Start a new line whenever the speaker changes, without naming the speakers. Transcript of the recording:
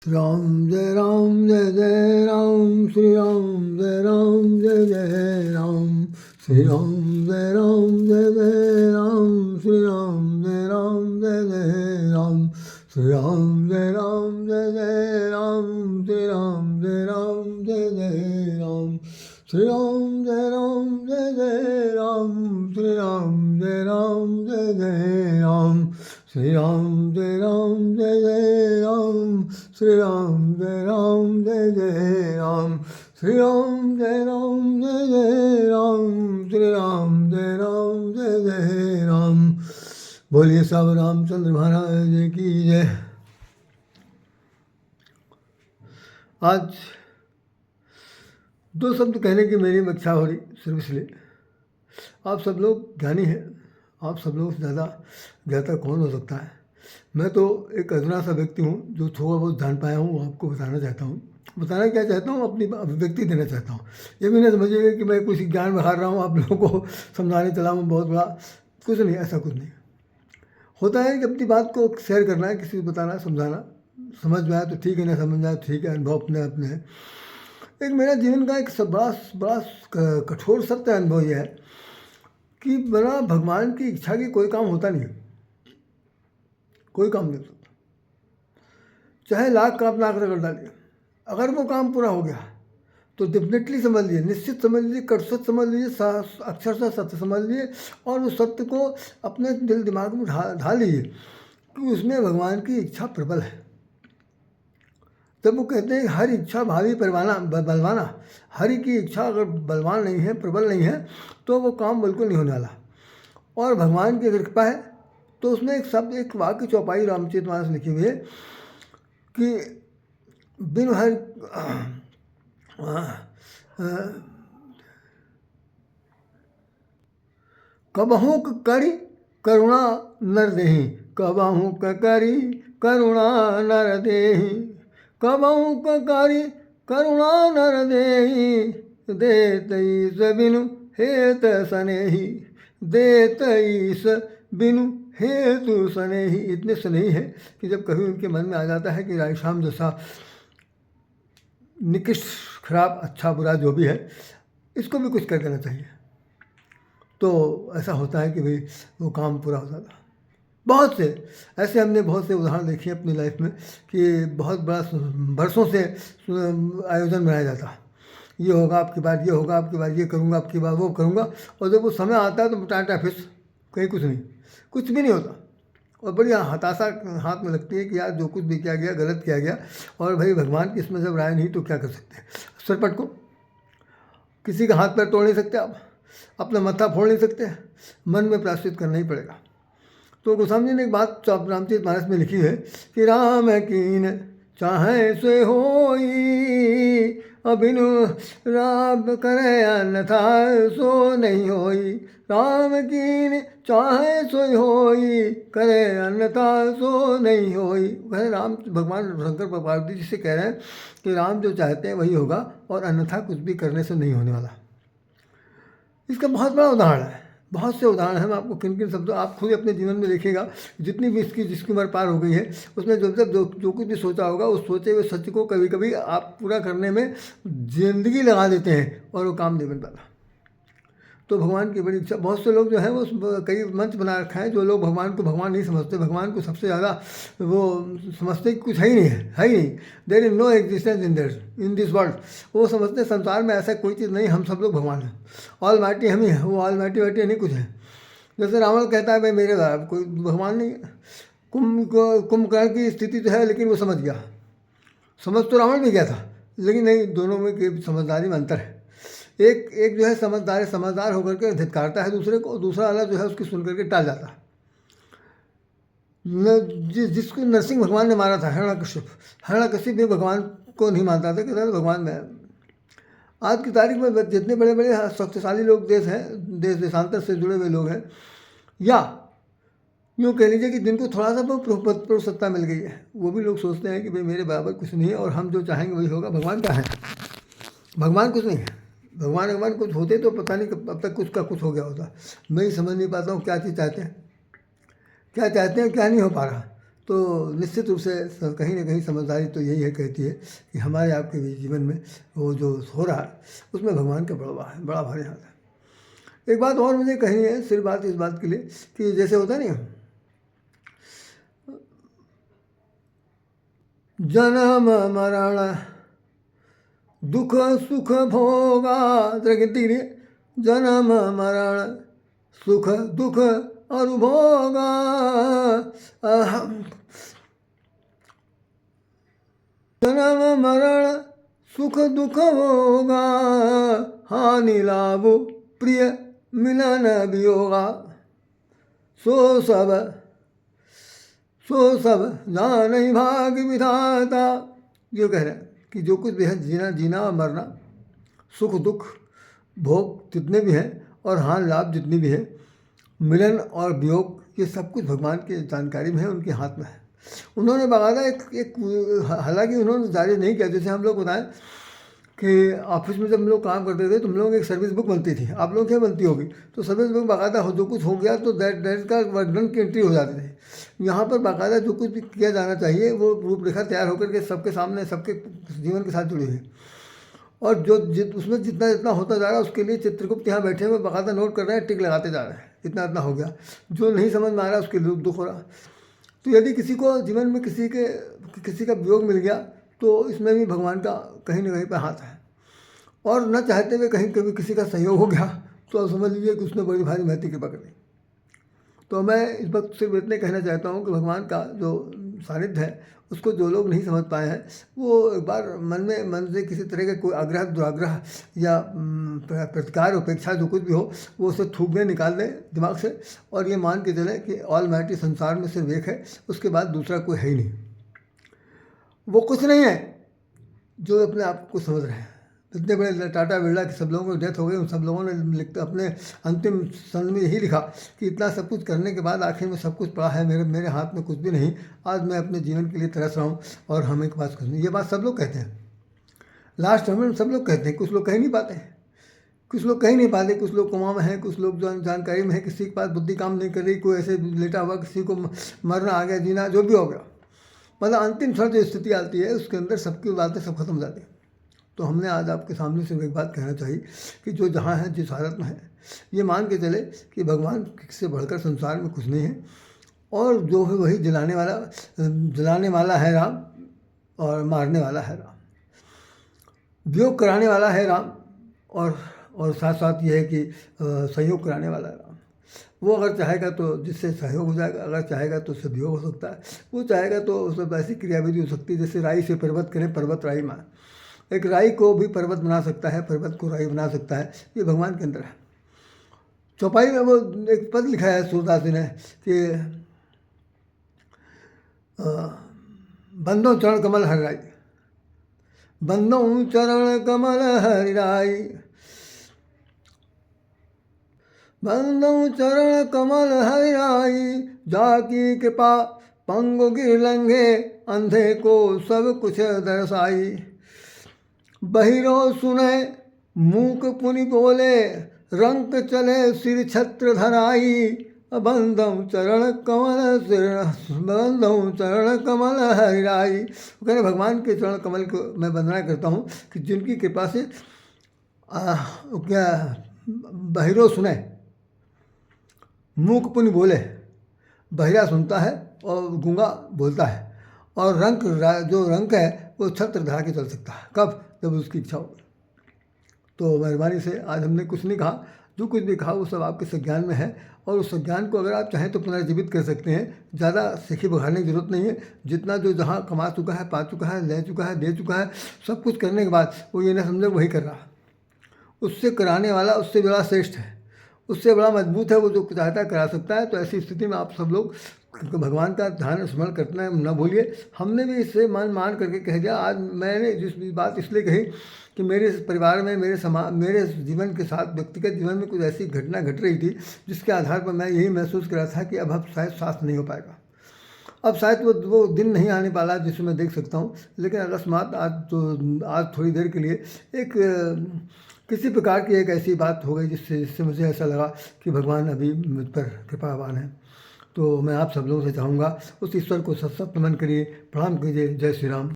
राम जय राम जय जय राम श्री राम जय राम जय जय राम श्री राम जय राम जय जय राम श्री राम जय राम जय जय राम श्री राम जय राम जय जय राम श्री राम जय राम जय जय राम श्री राम जय राम जय जय राम श्री राम जय राम जय जय राम श्री राम जय राम जय जय राम श्री राम जय राम जय जय राम श्री राम जय राम जय जय राम श्री राम जय राम जय जय राम। बोलिए सब रामचंद्र महाराज जी की जय। आज दो शब्द कहने की मेरी इच्छा हो रही सिर्फ इसलिए, आप सब लोग ज्ञानी हैं, आप सब लोग से ज़्यादा ज्ञाता कौन हो सकता है। मैं तो एक अधूरा सा व्यक्ति हूँ जो थोड़ा बहुत जान पाया हूँ, आपको बताना चाहता हूँ। बताना क्या चाहता हूँ, अपनी अभिव्यक्ति देना चाहता हूँ। ये भी नहीं समझिएगा कि मैं कुछ ज्ञान बहार रहा हूँ, आप लोगों को समझाने चला हूँ बहुत बड़ा, कुछ नहीं, ऐसा कुछ नहीं होता है कि अपनी बात को शेयर करना है, किसी को बताना, समझाना, समझ में आए तो ठीक है, ना समझ में आए तो ठीक है, अनुभव अपने अपने है। एक मेरा जीवन का एक बड़ा कठोर सत्य अनुभव यह है कि बिना भगवान की इच्छा के कोई काम होता नहीं है, कोई काम नहीं हो सकता। चाहे लाख काम लाख रगड़ डालिए, अगर वो काम पूरा हो गया तो डेफिनेटली समझ लीजिए, निश्चित समझ लीजिए, कटसत समझ लीजिए, अक्षरशः सत्य समझ लीजिए और उस सत्य को अपने दिल दिमाग में ढाल लीजिए कि उसमें भगवान की इच्छा प्रबल है। तब वो कहते हैं हर इच्छा भावी बलवाना, हरि की इच्छा अगर बलवान नहीं है, प्रबल नहीं है, तो वो काम बिल्कुल नहीं होने वाला। और भगवान की अगर कृपा है तो उसमें एक शब्द, एक वाक्य चौपाई रामचरितमानस लिखी हुई है कि बिन हर कबहू करी करुणा नर देहि, कबहू करी करुणा नर देहि, कबहू करी करुणा नर देहि, देत ईस बिनु हेत सनेहि, देत ईस बिनु हेतु स्नेही। इतने स्नेही है कि जब कभी उनके मन में आ जाता है कि राय श्याम जैसा निकृष्ट, खराब, अच्छा बुरा जो भी है, इसको भी कुछ कर देना चाहिए, तो ऐसा होता है कि भाई वो काम पूरा हो जाता। बहुत से ऐसे हमने बहुत से उदाहरण देखे अपनी लाइफ में कि बहुत बड़ा बरसों से आयोजन बनाया जाता, ये होगा आपकी बार, ये होगा आपकी बार, ये करूँगा आपकी बार, वो करूँगा, और जब वो समय आता है तो टाटा फिस, कहीं कुछ नहीं, कुछ भी नहीं होता। और बड़ी हताशा हाथ में लगती है कि यार जो कुछ भी किया गया गलत किया गया, और भाई भगवान की इसमें जब राय नहीं तो क्या कर सकते हैं। सरपट को किसी का हाथ पैर तोड़ नहीं सकते, आप अपना मत्था फोड़ नहीं सकते, मन में प्रायश्चित करना ही पड़ेगा। तो गोस्वामी जी ने एक बात रामचरितमानस में लिखी है कि राम कीन चाहे से होई, अबिनु राम करे अन्यथा सो नहीं होई, राम कीन चाहे सोई होई, करे अन्यथा सो नहीं होई। कह राम, भगवान शंकर पार्वती जी से कह रहे हैं कि राम जो चाहते हैं वही होगा और अन्यथा कुछ भी करने से नहीं होने वाला। इसका बहुत बड़ा उदाहरण है, बहुत से उदाहरण हैं। मैं आपको किन किन शब्दों, आप खुद अपने जीवन में देखिएगा, जितनी भी जिसकी उम्र पार हो गई है उसमें जब जो कुछ भी सोचा होगा उस सोचे हुए सत्य को कभी कभी आप पूरा करने में जिंदगी लगा देते हैं और वो काम नहीं बन पाता। तो भगवान की बड़ी इच्छा, बहुत से लोग जो हैं वो कई मंच बना रखा है, जो लोग भगवान को भगवान नहीं समझते, भगवान को सबसे ज़्यादा वो समझते कि कुछ है ही नहीं है ही नहीं, there is no existence in this world. वो समझते संसार में ऐसा कोई चीज़ नहीं, हम सब लोग भगवान हैं, ऑल माइटी हम ही हैं, वो ऑल माइटी वाइटी नहीं कुछ है। जैसे रावण कहता है भाई मेरे कोई भगवान नहीं है। कुंभकर्ण की स्थिति तो है लेकिन वो समझ गया, समझ तो रावण भी गया था, लेकिन नहीं, दोनों में समझदारी में अंतर है। एक जो है समझदार होकर के धिक्कारता है दूसरे को, दूसरा वाला जो है उसकी सुन करके टाल जाता है। जिसको नरसिंह भगवान ने मारा था, हिरण्यकश्यप भी भगवान को नहीं मानता था, कहता था भगवान में। आज की तारीख में जितने बड़े बड़े शक्तिशाली लोग देश हैं, देशांतर से जुड़े हुए लोग हैं, या यूँ कह लीजिए कि जिनको थोड़ा सा पुरुषत्ता मिल गई है, वो भी लोग सोचते हैं कि भाई मेरे बराबर कुछ नहीं है और हम जो चाहेंगे वही होगा। भगवान क्या है? भगवान कुछ नहीं है। भगवान कुछ होते तो पता नहीं अब तक कुछ का कुछ हो गया होता। मैं ही समझ नहीं पाता हूँ क्या चीज़ चाहते हैं, क्या चाहते हैं, क्या नहीं हो पा रहा। तो निश्चित रूप से कहीं ना कहीं समझदारी तो यही है, कहती है कि हमारे आपके भी जीवन में वो जो हो रहा है उसमें भगवान का बड़ा भारी हाथ है। एक बात और मुझे कहनी है, सिर्फ बात इस बात के लिए कि जैसे होता है ना, जन्म मरण दुख सुख भोगा, गिनती नहीं, जन्म मरण सुख दुख और भोगा, जन्म मरण सुख दुख भोगा, हानि लाभ प्रिय मिलन वियोगा, सो सब जान भाग विधाता। जो कह रहे हैं कि जो कुछ भी है, जीना और मरना, सुख दुख भोग जितने भी हैं और हानि लाभ जितनी भी है, मिलन और वियोग, ये सब कुछ भगवान की जानकारी में है, उनके हाथ में है। उन्होंने बाकायदा एक हालांकि उन्होंने जारी नहीं किया, जैसे हम लोग बताएं कि ऑफिस में जब हम लोग काम करते थे तो हम लोगों की एक सर्विस बुक बनती थी, आप लोग क्या बनती होगी, तो सर्विस बुक बाकायदा जो कुछ हो गया तो दैट का वर्णन की एंट्री हो जाती थी। यहाँ पर बाकायदा जो कुछ भी किया जाना चाहिए वो रूपरेखा तैयार होकर के सबके सामने, सबके जीवन के साथ जुड़ी हुई, और उसमें जितना होता जा रहा है उसके लिए चित्रगुप्त यहाँ बैठे हुए बाकायदा नोट कर रहे हैं, टिक लगाते जा रहे हैं, इतना हो गया, जो नहीं समझ में आ रहा उसके लिए दुख हो रहा। तो यदि किसी को जीवन में किसी का वियोग मिल गया तो इसमें भी भगवान का कहीं ना कहीं पर हाथ है, और न चाहते हुए कहीं कभी किसी का सहयोग हो गया तो आप समझ लीजिए कि उसने बड़ी भारी महती कृपा कर दी। तो मैं इस वक्त सिर्फ इतने कहना चाहता हूँ कि भगवान का जो सानिध्य है उसको जो लोग नहीं समझ पाए हैं वो एक बार मन से किसी तरह का कोई आग्रह दुराग्रह या प्रतिकार उपेक्षा जो कुछ भी हो वो उसे थूक दें, निकाल दें दिमाग से, और ये मान के चलें कि ऑलमाइटी संसार में सिर्फ एक है, उसके बाद दूसरा कोई है ही नहीं। वो कुछ नहीं है जो अपने आप को समझ रहे हैं। इतने बड़े टाटा बिरला के सब लोगों की डेथ हो गई, उन सब लोगों ने अपने अंतिम समय में यही लिखा कि इतना सब कुछ करने के बाद आखिर में सब कुछ पड़ा है मेरे हाथ में कुछ भी नहीं, आज मैं अपने जीवन के लिए तरस रहा हूँ और हमें के पास कुछ नहीं। ये बात सब लोग कहते हैं, लास्ट में सब लोग कहते हैं, कुछ लोग कह नहीं पाते, कुछ लोग कोमा में हैं, कुछ लोग जानकारी में है, किसी के पास बुद्धि काम नहीं कर रही, कोई ऐसे लेटा हुआ, किसी को मरना आ गया, जीना जो भी हो गया, मतलब अंतिम क्षण जो स्थिति आती है उसके अंदर सबकी बातें सब खत्म हो जाती हैं। तो हमने आज आपके सामने सिर्फ एक बात कहना चाहिए कि जो जहाँ है, जिस हालत में है, ये मान के चले कि भगवान से बढ़कर संसार में कुछ नहीं है, और जो है वही जलाने वाला है राम, और मारने वाला है राम, वियोग कराने वाला है राम, और साथ साथ ये है कि सहयोग कराने वाला है राम। वो अगर चाहेगा तो जिससे सहयोग हो जाएगा, अगर चाहेगा तो उससे वियोग हो सकता है, वो चाहेगा तो उसमें ऐसी क्रियाविधि हो सकती है जैसे राई से पर्वत करें, पर्वत राई मान, एक राई को भी पर्वत बना सकता है, पर्वत को राई बना सकता है, ये भगवान के अंदर है। चौपाई में वो एक पद लिखा है सूरदास जी ने कि बंदो चरण कमल हरिराई, बंदो चरण कमल हरिराई, बंदो चरण कमल हरिराई, जाकी कृपा पंगु गिर लंघे, अंधे को सब कुछ दर्शाई, बहिरो सुने मूक पुनि बोले, रंक चले सिर छत्र धराई, बंदम चरण कमल हरिराई। वो कह रहे भगवान के चरण कमल को मैं वंदना करता हूँ कि जिनकी कृपा से क्या बहिरो सुने, मूक पुनि बोले, बहिरा सुनता है और गूंगा बोलता है, और जो रंक है वो छत्र धरा के चल सकता है, कब, जब उसकी इच्छा हो। तो मेहरबानी से आज हमने कुछ नहीं कहा, जो कुछ भी कहा वो सब आपके संज्ञान में है, और उस संज्ञान को अगर आप चाहें तो पुनर्जीवित कर सकते हैं। ज़्यादा सीखी बघाड़ने की जरूरत नहीं है, जितना जो जहाँ कमा चुका है, पा चुका है, ले चुका है, दे चुका है, सब कुछ करने के बाद वो ये ना समझे वही कर रहा, उससे कराने वाला उससे बड़ा श्रेष्ठ है, उससे बड़ा मजबूत है, वो जो चाहता करा सकता है। तो ऐसी स्थिति में आप सब लोग भगवान का ध्यान स्मरण करना न भूलिए। हमने भी इससे मान करके कह दिया। आज मैंने जिस बात इसलिए कही कि मेरे परिवार में, मेरे जीवन के साथ, व्यक्तिगत जीवन में कुछ ऐसी घटना घट रही थी जिसके आधार पर मैं यही महसूस कर रहा था कि अब शायद स्वास्थ्य नहीं हो पाएगा, अब शायद वो दिन नहीं आने वाला जिसे मैं देख सकता हूँ। लेकिन अकस्मात आज थोड़ी देर के लिए एक किसी प्रकार की एक ऐसी बात हो गई जिससे मुझे ऐसा लगा कि भगवान अभी मुझ पर कृपावान है। तो मैं आप सब लोगों से चाहूँगा उस ईश्वर को सत सत नमन करिए, प्रणाम कीजिए। जय श्री राम।